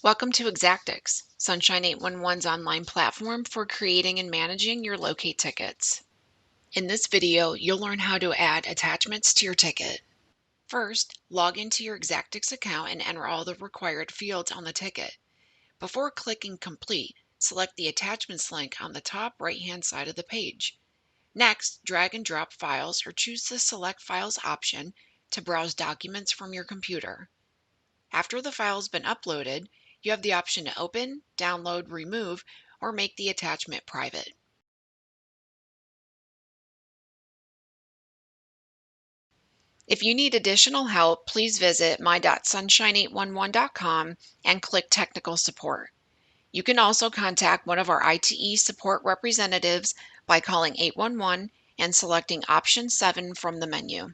Welcome to EXACTIX, Sunshine 811's online platform for creating and managing your locate tickets. In this video, you'll learn how to add attachments to your ticket. First, log into your EXACTIX account and enter all the required fields on the ticket. Before clicking Complete, select the Attachments link on the top right-hand side of the page. Next, drag and drop files or choose the Select Files option to browse documents from your computer. After the file has been uploaded, you have the option to open, download, remove, or make the attachment private. If you need additional help, please visit my.sunshine811.com and click Technical Support. You can also contact one of our ITE support representatives by calling 811 and selecting option 7 from the menu.